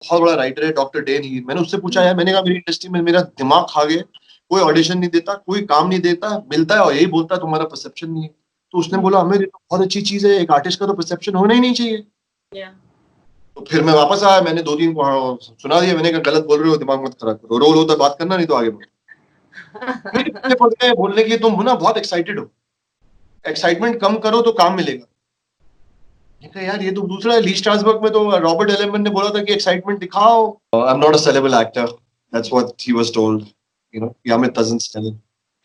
बहुत बड़ा राइटर है डॉक्टर डेन ही. मैंने उससे पूछा यार, मैंने कहा मेरी इंडस्ट्री में मेरा दिमाग खा गए, कोई ऑडिशन नहीं देता, कोई काम नहीं देता, मिलता है और यही बोलता है तुम्हारा परसेप्शन नहीं है. तो उसने बोला हमें ये तो बहुत अच्छी चीज है, एक आर्टिस्ट का तो परसेप्शन होना ही नहीं चाहिए. Yeah. तो फिर मैं वापस आया, मैंने 2 दिन सुना दिया, मैंने कहा गलत बोल रहे हो, दिमाग मत खराब करो, रोल होता है बात करना, नहीं तो आगे बढ़ो. फिर पीछे पड़ गए बोलने के लिए, तुम हो ना बहुत एक्साइटेड हो, एक्साइटमेंट कम करो तो काम मिलेगा. मैंने कहा यार ये तो दूसरा है, ली स्ट्रासबर्ग में तो रॉबर्ट एलेमन ने बोला था कि एक्साइटमेंट दिखाओ. I am not a saleable actor, that's what he was told, you know. Amit doesn't sell it.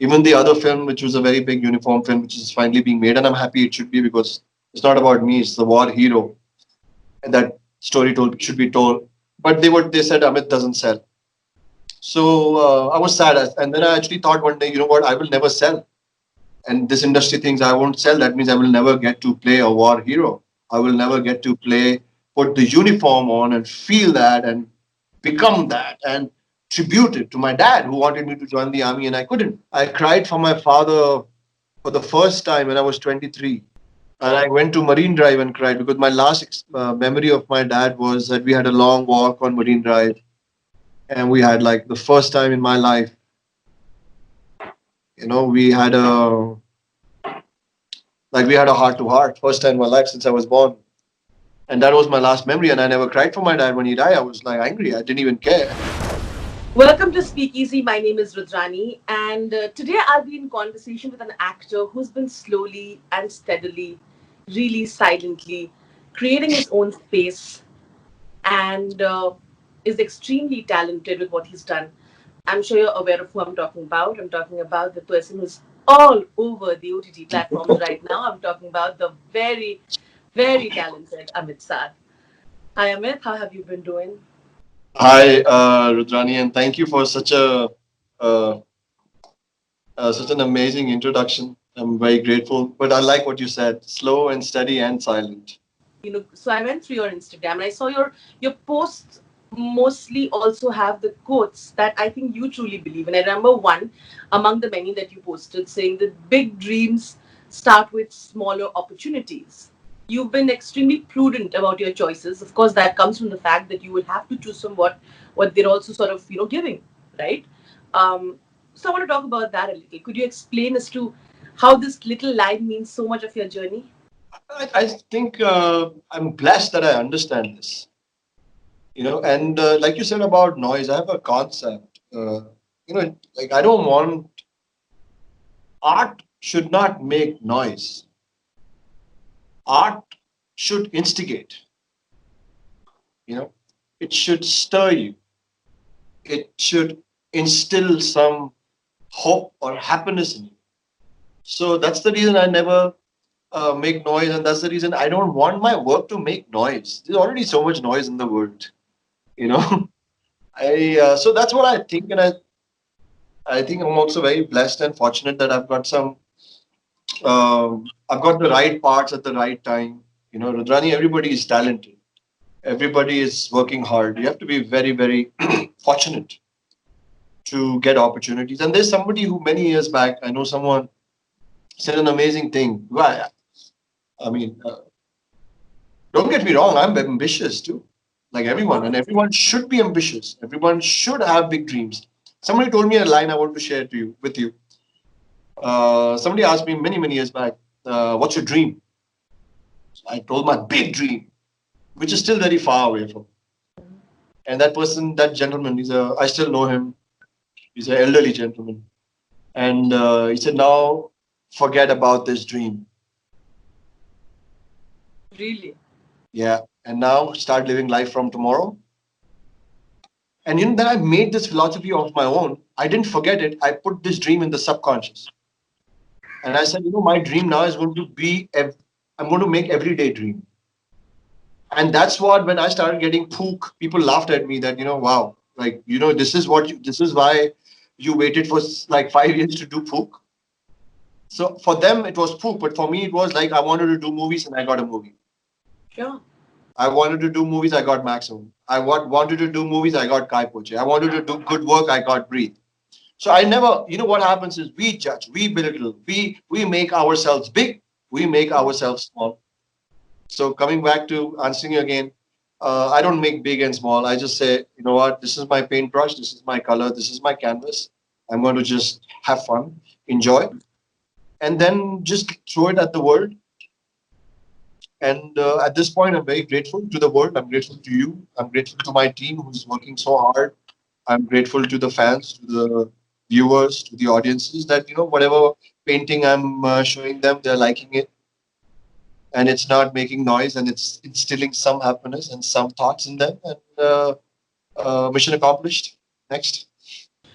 Even the other film, which was a very big uniform film, which is finally being made, and I'm happy it should be, because it's not about me, it's the war hero, and that story should be told. But they said Amit doesn't sell. So I was sad, and then I actually thought one day, you know what, I will never sell. And this industry thinks I won't sell, that means I will never get to play a war hero. I will never get to put the uniform on and feel that and become that and tribute it to my dad who wanted me to join the army and I couldn't. I cried for my father for the first time when I was 23. And I went to Marine Drive and cried because my last memory of my dad was that we had a long walk on Marine Drive, and we had, like, the first time in my life, we had a heart to heart, first time in my life since I was born. And that was my last memory. And I never cried for my dad when he died. I was like angry. I didn't even care. Welcome to Speakeasy. My name is Rudrani, and today I'll be in conversation with an actor who's been slowly and steadily, really silently, creating his own space and is extremely talented with what he's done. I'm sure you're aware of who I'm talking about. I'm talking about the person who's all over the OTT platforms right now. I'm talking about the very, very talented Amit Saadh. Hi, Amit. How have you been doing? Hi, Rudrani, and thank you for uh, such an amazing introduction. I'm very grateful. But I like what you said: slow and steady and silent. So I went through your Instagram and I saw your posts mostly also have the quotes that I think you truly believe. And I remember one among the many that you posted saying that big dreams start with smaller opportunities. You've been extremely prudent about your choices. Of course, that comes from the fact that you will have to choose from what they're also sort of giving, right? Um, so I want to talk about that a little. Could you explain as to how this little line means so much of your journey? I think I'm blessed that I understand this. And like you said about noise, I have a concept. Like, I don't want art should not make noise. Art should instigate. You know, it should stir you. It should instill some hope or happiness in you. So that's the reason I never make noise, and that's the reason I don't want my work to make noise. There's already so much noise in the world. You know, I so that's what I think, and I think I'm also very blessed and fortunate that I've got the right parts at the right time. Rudrani, everybody is talented. Everybody is working hard. You have to be very, very fortunate to get opportunities. And there's somebody who many years back, I know someone said an amazing thing. Well, I mean, don't get me wrong, I'm ambitious too, like everyone, and everyone should be ambitious. Everyone should have big dreams. Somebody told me a line I want to share to you with you. Somebody asked me many, many years back, what's your dream? I told my big dream, which is still very far away from. And that person, that gentleman, I still know him. He's an elderly gentleman. And he said, now forget about this dream. Really? Yeah. And now start living life from tomorrow. And then I made this philosophy of my own. I didn't forget it. I put this dream in the subconscious. And I said, my dream now is going to be, I'm going to make everyday dream. And that's what, when I started getting pook, people laughed at me that, wow, like, this is why you waited for like 5 years to do pook. So for them, it was pook. But for me, it was like, I wanted to do movies and I got a movie. Sure. I wanted to do movies, I got Maximum. I wanted to do movies, I got Kai Poche. I wanted to do good work, I got Breathe. So I never, what happens is we judge, we belittle, we make ourselves big, we make ourselves small. So coming back to answering you again, I don't make big and small. I just say, you know what, this is my paintbrush, this is my color, this is my canvas. I'm going to just have fun, enjoy, and then just throw it at the world. And at this point, I'm very grateful to the world. I'm grateful to you. I'm grateful to my team who's working so hard. I'm grateful to the fans, to the viewers, to the audiences that, whatever painting I'm showing them, they're liking it. And it's not making noise and it's instilling some happiness and some thoughts in them. And mission accomplished. Next.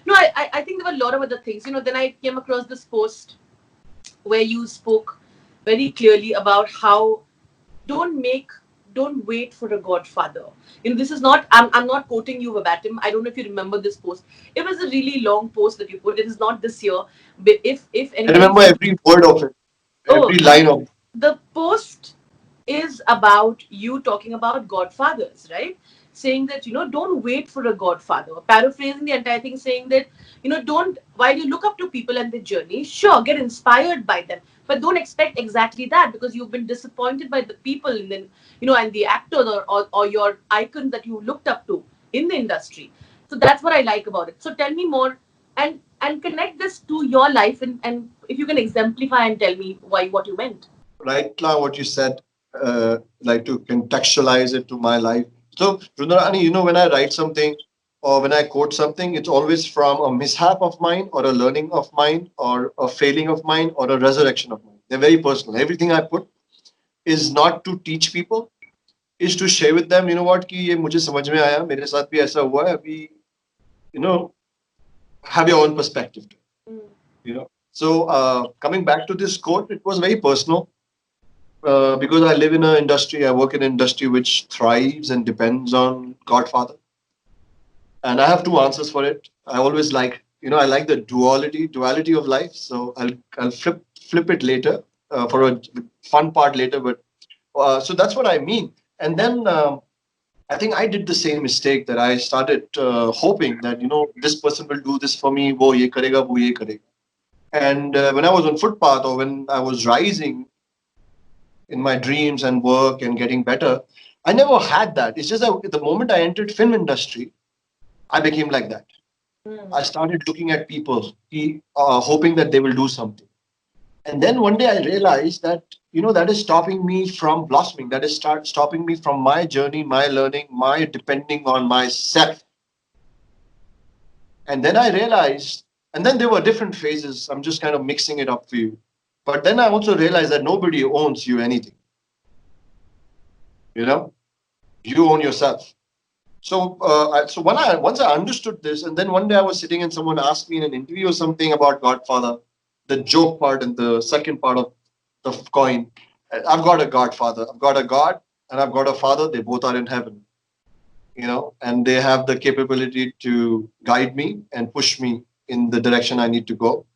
No, I think there were a lot of other things. Then I came across this post where you spoke very clearly about how don't make don't wait for a godfather. This is not, I'm not quoting you verbatim. I don't know if you remember this post. It was a really long post that you put. It is not this year, but if I anybody, remember every word of it, oh, every line of it. the post is about you talking about godfathers, right? Saying that, don't wait for a godfather. Paraphrasing the entire thing, saying that, don't, while you look up to people and their journey, sure, get inspired by them, but don't expect exactly that, because you've been disappointed by the people and then, and the actors, or your icons that you looked up to in the industry. So that's what I like about it. So tell me more, and connect this to your life, and if you can exemplify and tell me why, what you meant. Right now, what you said, like to contextualize it to my life. So, Rundarani, when I write something or when I quote something, it's always from a mishap of mine or a learning of mine or a failing of mine or a resurrection of mine. They're very personal. Everything I put is not to teach people, is to share with them, what, कि ये मुझे समझ में आया, मेरे साथ भी ऐसा हुआ है, अभी, you know, have your own perspective. So, coming back to this quote, it was very personal. Because I live in an industry, I work in an industry which thrives and depends on Godfather. And I have two answers for it. I always like, I like the duality of life. So I'll flip it later for a fun part later. But so that's what I mean. And then I think I did the same mistake that I started hoping that this person will do this for me. Wo ye karega, wo ye karega. And when I was on footpath or when I was rising in my dreams and work and getting better, I never had that. It's just that the moment I entered film industry, I became like that. I started looking at people, hoping that they will do something. And then one day I realized that, that is stopping me from blossoming. That is stopping me from my journey, my learning, my depending on myself. And then I realized, and then there were different phases. I'm just kind of mixing it up for you. But then I also realized that nobody owns you anything. You own yourself. So, once I understood this, and then one day I was sitting and someone asked me in an interview or something about Godfather, the joke part and the second part of the coin. I've got a Godfather, I've got a God, and I've got a Father. They both are in heaven, and they have the capability to guide me and push me in the direction I need to go.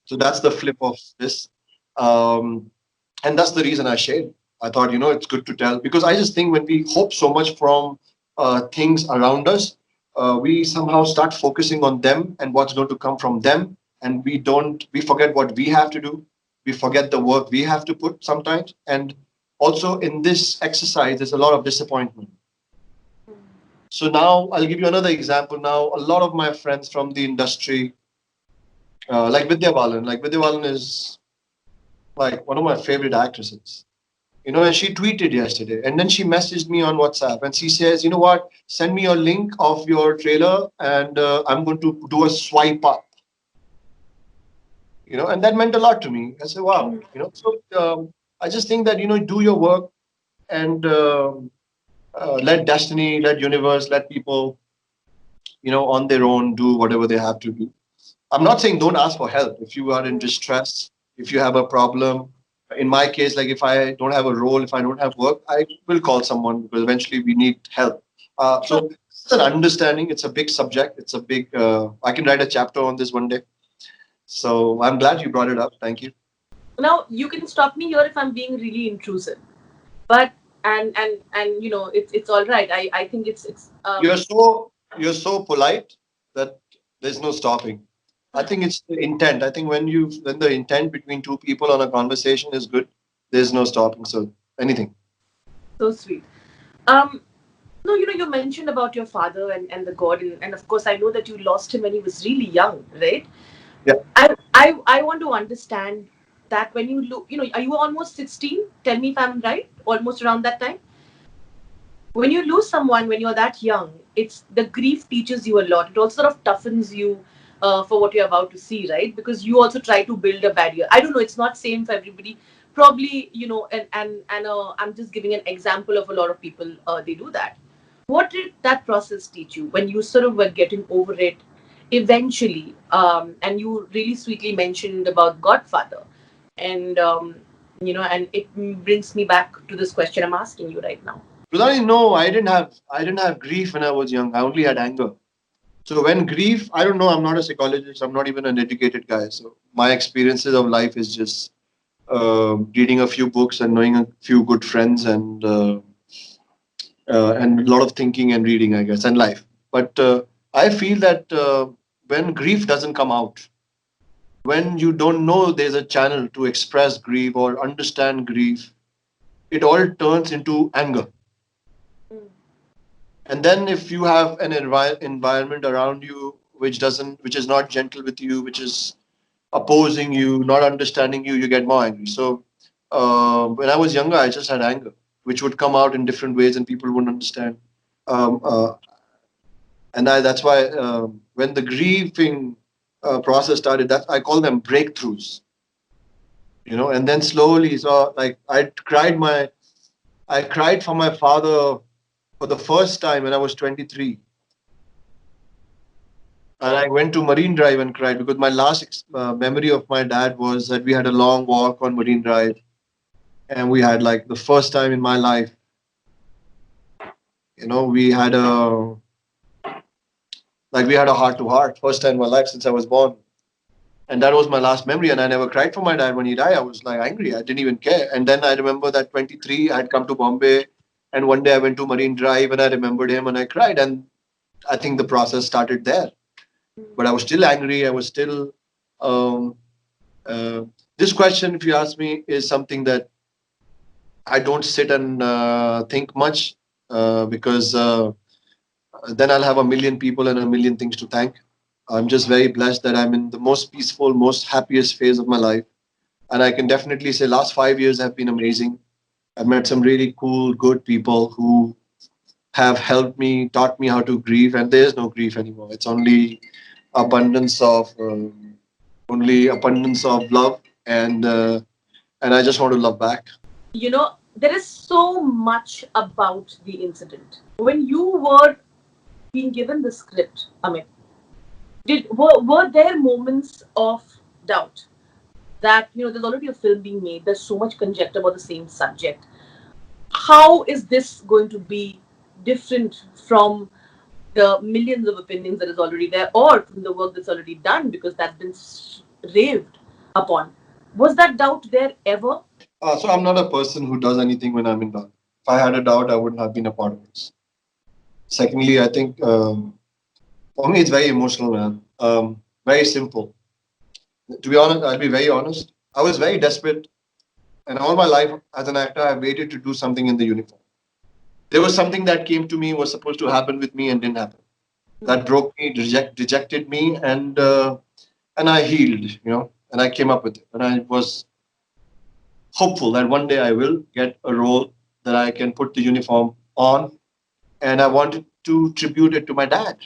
So that's the flip of this. Um, and that's the reason I shared. I thought, it's good to tell because I just think when we hope so much from things around us, we somehow start focusing on them and what's going to come from them, and we forget what we have to do. We forget the work we have to put sometimes, and also in this exercise, there's a lot of disappointment. So now I'll give you another example. Now, a lot of my friends from the industry, like Vidya Balan is like one of my favorite actresses. And she tweeted yesterday, and then she messaged me on WhatsApp, and she says, "You know what? Send me your link of your trailer, and I'm going to do a swipe up." And that meant a lot to me. I said, "Wow." So I just think that do your work and let destiny, let universe, let people, on their own do whatever they have to do. I'm not saying don't ask for help if you are in distress, if you have a problem. In my case, like if I don't have a role, if I don't have work, I will call someone because eventually we need help. So it's an understanding. It's a big subject. It's a big. I can write a chapter on this one day. So I'm glad you brought it up. Thank you. Now you can stop me here if I'm being really intrusive, but it's all right. I think You're so polite that there's no stopping. I think it's the intent. I think when the intent between two people on a conversation is good, there's no stopping. So anything. so sweet. Um, No, you mentioned about your father and the God, and of course, I know that you lost him when he was really young, right? Yeah. I want to understand that when you look, are you almost 16? Tell me if I'm right. Almost around that time. When you lose someone when you're that young, it's the grief teaches you a lot. It also sort of toughens you for what you're about to see, right? Because you also try to build a barrier. I don't know, it's not same for everybody. Probably, and I'm just giving an example of a lot of people. They do that. What did that process teach you when you sort of were getting over it eventually? And you really sweetly mentioned about Godfather, and and it brings me back to this question I'm asking you right now. Rudani, no, I didn't have grief when I was young. I only had anger. So when grief, I don't know, I'm not a psychologist, I'm not even an educated guy. So my experiences of life is just reading a few books and knowing a few good friends and a lot of thinking and reading, I guess, and life. But I feel that when grief doesn't come out, when you don't know there's a channel to express grief or understand grief, it all turns into anger. Mm. And then if you have an environment around you which is not gentle with you, which is opposing you, not understanding you, you get more angry. So when I was younger, I just had anger, which would come out in different ways, and people wouldn't understand. Um, uh, and that's why when the grieving process started, that I call them breakthroughs. And then slowly, so like I cried for my father for the first time when I was 23. And I went to Marine Drive and cried because my last memory of my dad was that we had a long walk on Marine Drive, and we had like the first time in my life, we had a heart to heart, first time in my life since I was born. And that was my last memory. And I never cried for my dad when he died. I was like angry. I didn't even care. And then I remember that 23, I had come to Bombay, and one day I went to Marine Drive and I remembered him and I cried. And I think the process started there. But I was still angry. I was still. Um, uh, this question, if you ask me, is something that I don't sit and think much because then I'll have a million people and a million things to thank. I'm just very blessed that I'm in the most peaceful, most happiest phase of my life. And I can definitely say last 5 years have been amazing. I've met some really cool, good people who have helped me, taught me how to grieve, and there is no grief anymore. It's abundance of only abundance of love, and I just want to love back. There is so much about the incident. When you were being given the script, Amit, were there moments of doubt that there's already a film being made, there's so much conjecture about the same subject. How is this going to be different from the millions of opinions that is already there, or from the work that's already done, because that's been raved upon? Was that doubt there ever? So I'm not a person who does anything when I'm in doubt. If I had a doubt, I wouldn't have been a part of this. Secondly, I think for me it's very emotional, man. Very simple. To be honest, I'll be very honest. I was very desperate, and all my life as an actor, I waited to do something in the uniform. There was something that came to me, was supposed to happen with me, and didn't happen. That broke me, dejected me, and I healed, and I came up with it. And I was hopeful that one day I will get a role that I can put the uniform on, and I wanted to tribute it to my dad.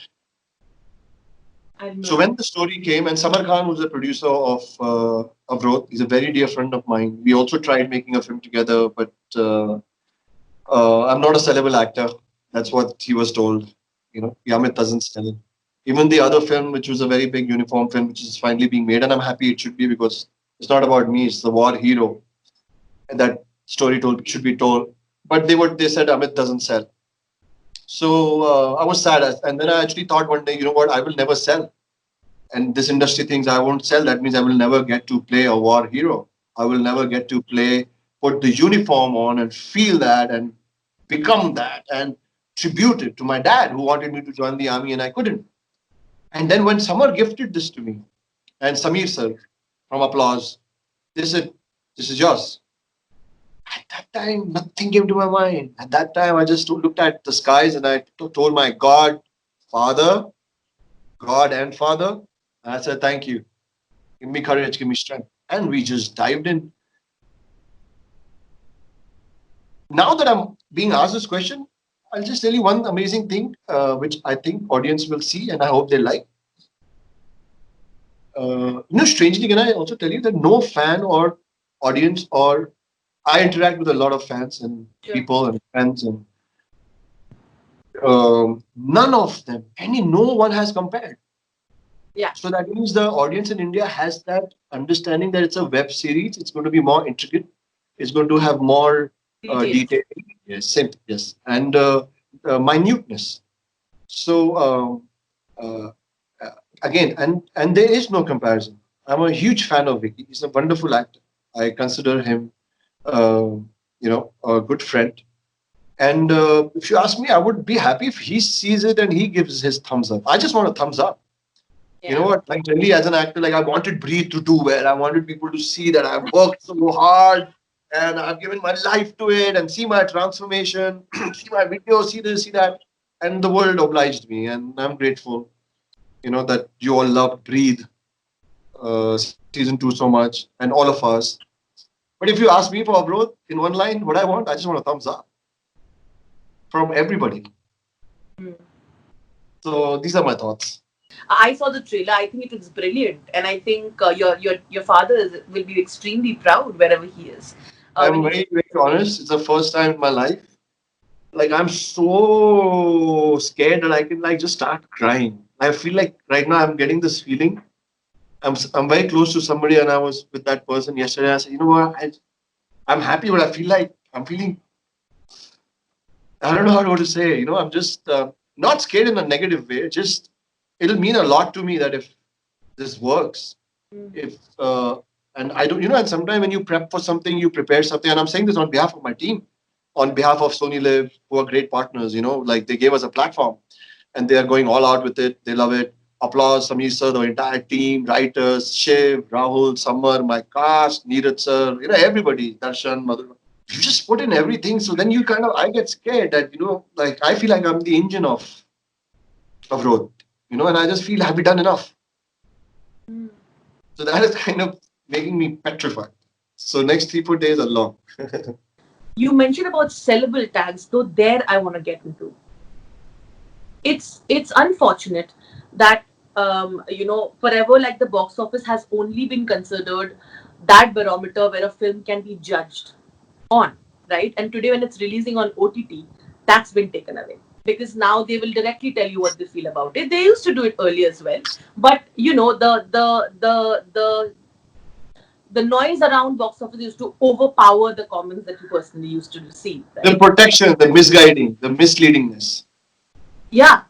I don't So know. when the story came, and Samar Khan, who's the producer of Roth, he's a very dear friend of mine. We also tried making a film together, but I'm not a sellable actor. That's what he was told. Yamit doesn't sell. Even the other film, which was a very big uniform film, which is finally being made, and I'm happy it should be because it's not about me. It's the war hero, and that story told should be told. But they said Amit doesn't sell. So I was sad, and then I actually thought one day, you know what? I will never sell, and this industry thinks I won't sell. That means I will never get to play a war hero. I will never get to put the uniform on and feel that and become that and tribute it to my dad who wanted me to join the army and I couldn't. And then when Samar gifted this to me, and Samir sir from Applause, they said, "This is yours." At that time, nothing came to my mind. At that time, I just looked at the skies and I told my Father, God and Father, and I said, thank you. Give me courage, give me strength. And we just dived in. Now that I'm being asked this question, I'll just tell you one amazing thing, which I think audience will see, and I hope they like. Strangely, can I also tell you that no fan or audience or I interact with a lot of fans and people and friends, and none of them, no one has compared. Yeah. So that means the audience in India has that understanding that it's a web series. It's going to be more intricate. It's going to have more detail. Yes, simple. Yes, and minuteness. So uh, again, and there is no comparison. I'm a huge fan of Vicky. He's a wonderful actor. I consider him, uh, a good friend. And if you ask me, I would be happy if he sees it and he gives his thumbs up. I just want a thumbs up. You know what? Like generally, as an actor, like I wanted Breathe to do well. I wanted people to see that I've worked so hard and I've given my life to it and see my transformation, see my video, see this, see that. And the world obliged me, and I'm grateful. That you all loved Breathe season 2 so much, and all of us. But if you ask me for a growth in one line, what I want, I just want a thumbs up from everybody. So these are my thoughts. I saw the trailer. I think it looks brilliant, and I think your father will be extremely proud wherever he is. I'm very, very honest. It's the first time in my life. Like I'm so scared that I can like just start crying. I feel like right now I'm getting this feeling. I'm very close to somebody, and I was with that person yesterday. I said, you know what? I'm happy, but I feel like I'm feeling. I don't know how to say. I'm just not scared in a negative way. Just it'll mean a lot to me that if this works, if and I don't, and sometimes when you prep for something, you prepare something, and I'm saying this on behalf of my team, on behalf of Sony Live, who are great partners. Like they gave us a platform, and they are going all out with it. They love it. Applause, Samir sir, the entire team, writers, Shiv, Rahul, Samar, my cast, Neeraj sir, everybody, Darshan, Madhur. You just put in everything. So then I get scared that, like I feel like I'm the engine of growth, and I just feel, have we done enough? So that is kind of making me petrified. So next 3-4 days are long. You mentioned about sellable tags, though there I want to get into. It's unfortunate that forever, like, the box office has only been considered that barometer where a film can be judged on, right? And today when it's releasing on OTT, that's been taken away, because now they will directly tell you what they feel about it. They used to do it earlier as well, but the noise around box office used to overpower the comments that you personally used to receive, right? The protection, the misguiding, the misleadingness. Yeah.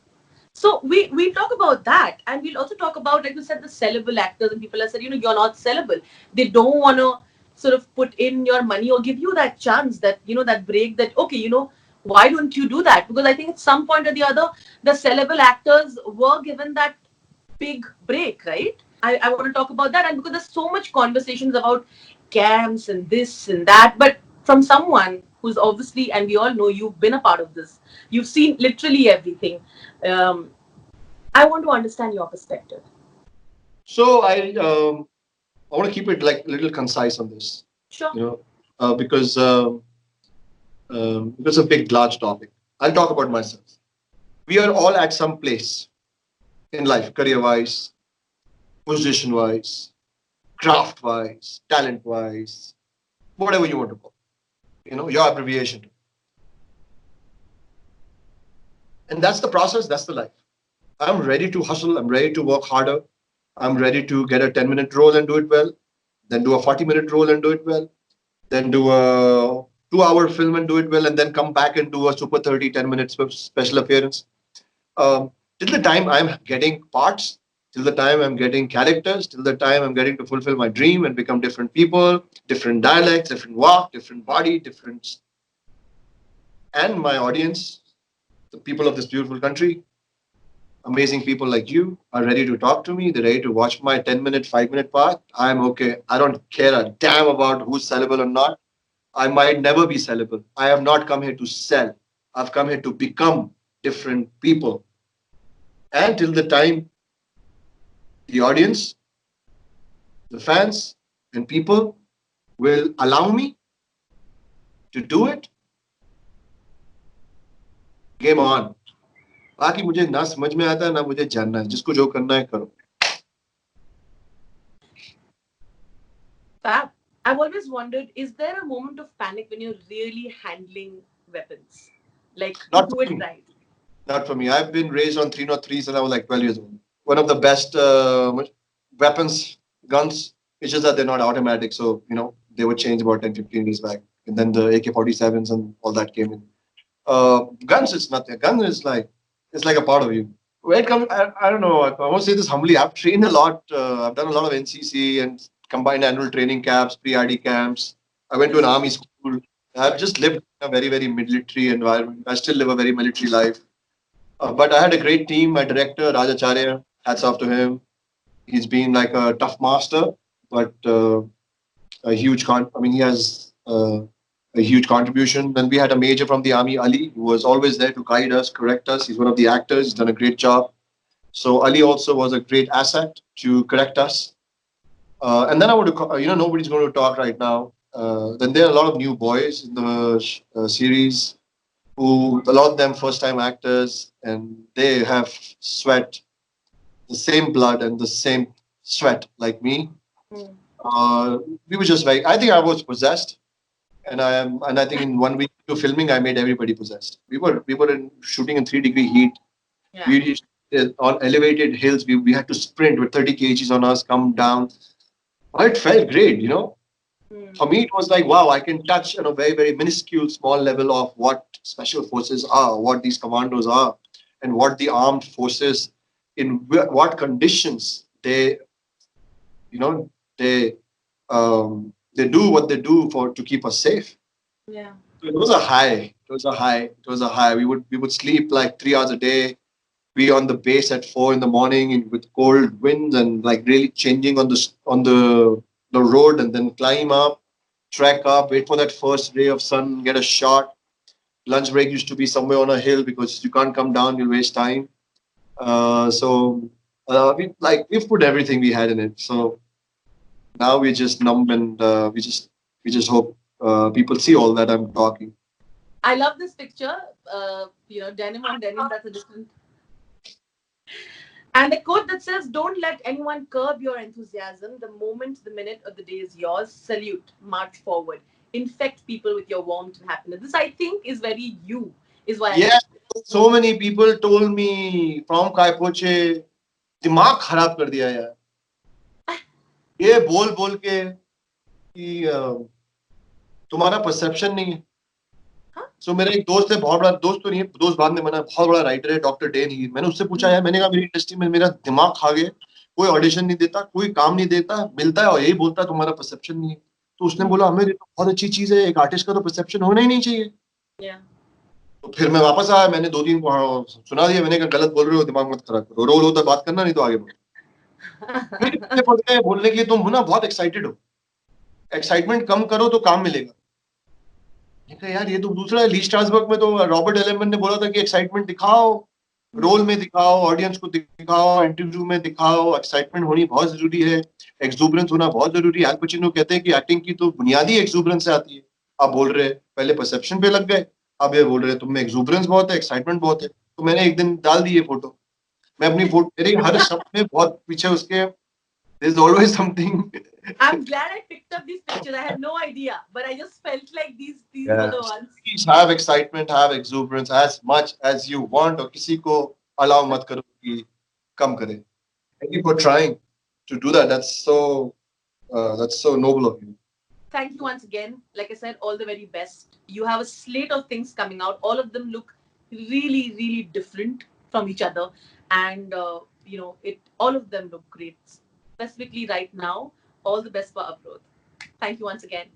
So we talk about that, and we'll also talk about, like you said, the sellable actors, and people have said, you're not sellable. They don't want to sort of put in your money or give you that chance, that that break, that okay, why don't you do that? Because I think at some point or the other, the sellable actors were given that big break, right? I want to talk about that, and because there's so much conversations about camps and this and that, but from someone who's obviously, and we all know you've been a part of this, you've seen literally everything. Um, I want to understand your perspective. So I want to keep it like a little concise on this. Sure. Because it's a big, large topic. I'll talk about myself. We are all at some place in life, career-wise, position-wise, craft-wise, talent-wise, whatever you want to call. Your abbreviation. And that's the process. That's the life. I'm ready to hustle. I'm ready to work harder. I'm ready to get a 10-minute role and do it well. Then do a 40-minute role and do it well. Then do a 2-hour film and do it well. And then come back and do a super 30, 10-minute special appearance. Till the time I'm getting parts, till the time I'm getting characters, till the time I'm getting to fulfill my dream and become different people, different dialects, different walk, different body, different. And my audience, the people of this beautiful country, amazing people like you are ready to talk to me. They're ready to watch my 10-minute, 5-minute part. I'm okay. I don't care a damn about who's sellable or not. I might never be sellable. I have not come here to sell. I've come here to become different people. And till the time the audience, the fans, and people will allow me to do it, game on. बाकी मुझे ना समझ में आता है ना मुझे जानना है जिसको जो करना है करो. Fab. I've always wondered, is there a moment of panic when you're really handling weapons? Like, to Not do for it me. right? Not for me. I've been raised on 303 since I was like 12 years old. One of the best weapons, guns. It's just that they're not automatic. So, they were changed about 10, 15 years back. And then the AK-47s and all that came in. Guns is nothing. Gun is like, it's like a part of you. Where it comes, I don't know. I won't say this humbly. I've trained a lot. I've done a lot of NCC and combined annual training camps, pre-RD camps. I went to an army school. I've just lived in a very, very military environment. I still live a very military life. But I had a great team. My director, Rajacharya, hats off to him. He's been like a tough master, but a huge he has a huge contribution. Then we had a major from the army, Ali, who was always there to guide us, correct us. He's one of the actors. He's done a great job. So Ali also was a great asset to correct us. And then I want to, nobody's going to talk right now. Then there are a lot of new boys in the series who, a lot of them first time actors, and they have sweat the same blood and the same sweat like me. Mm. We were just like, I think I was possessed, and I think in 1 week of filming, I made everybody possessed. We were shooting in 3-degree heat. Yeah. We on elevated hills. We had to sprint with 30 kgs on us, come down. But it felt great. Mm. For me, it was like, wow, I can touch on a very, very minuscule, small level of what special forces are, what these commandos are, and what the armed forces, in what conditions you know, they they do what they do to keep us safe. Yeah. So it was a high. It was a high. It was a high. We would sleep like 3 hours a day. Be on the base at 4 in the morning with cold winds and like really changing on the road, and then climb up, trek up, wait for that first ray of sun, get a shot. Lunch break used to be somewhere on a hill because you can't come down, you'll waste time. So we've put everything we had in it. So now we're just numb, and we just hope people see all that I'm talking. I love this picture. Denim on denim, that's a different. And the quote that says, "Don't let anyone curb your enthusiasm. The moment, the minute of the day is yours. Salute, march forward, infect people with your warmth and happiness." This, I think, is very you, is why I Yeah, like it. so many people told me from Kaipoche, दिमाग खराब कर दिया यार ये बोल बोल के कि तुम्हारा परसेप्शन नहीं है. हाँ? सो मेरा एक दोस्त है, बहुत बड़ा दोस्त तो नहीं है, दोस्त बाद में बना, बहुत बड़ा राइटर है, डॉक्टर डेन ही. मैंने उससे पूछा यार, मैंने कहा मेरी इंडस्ट्री में मेरा दिमाग खा गए, कोई ऑडिशन नहीं देता, कोई काम नहीं देता, मिलता है और यही बोलता है तुम्हारा परसेप्शन नहीं है. तो उसने बोला, हमें ये तो बहुत अच्छी चीज है, एक आर्टिस्ट का तो परसेप्शन होना ही नहीं चाहिए. Yeah. तो फिर मैं वापस आया, मैंने 2-3 सुना दिया, मैंने कहा गलत बोल रहे हो, दिमाग मत खराब करो, रोल होता है बात करना, नहीं तो आगे बढ़ो. फिर इतने पड़ गए बोलने के लिए, तुम हो ना बहुत एक्साइटेड हो, एक्साइटमेंट कम करो तो काम मिलेगा. मैंने कहा यार ये तो दूसरा है. ली स्ट्रासबर्ग में तो रॉबर्ट एलेमन ने बोला था कि एक्साइटमेंट दिखाओ, रोल में दिखाओ, ऑडियंस को दिखाओ, इंटरव्यू में दिखाओ, एक्साइटमेंट होनी बहुत जरूरी है, एक्सुबरेंस होना बहुत जरूरी है. अल पचिनो कहते हैं कि एक्टिंग की तो बुनियादी एक्सुबरेंस से आती है. आप बोल रहे हैं पहले परसेप्शन पे लग गए, अब ये बोल रहे हैं तुम में एक्सुबरेंस बहुत है, एक्साइटमेंट बहुत है. तो मैंने एक दिन डाल दी ये फोटो. मैं अपनी फोटो, मेरे हर शब्द में बहुत पीछे उसके, there is always something. I'm glad I picked up these pictures. I had no idea, but I just felt like these were the ones. Please have excitement, have exuberance as much as you want, और किसी को allow मत करो कि कम करे. Thank you for trying to do that. That's so noble of you. Thank you once again. Like I said, all the very best. You have a slate of things coming out. All of them look really, really different from each other, and it. All of them look great. Specifically, right now, all the best for Upgrowth. Thank you once again.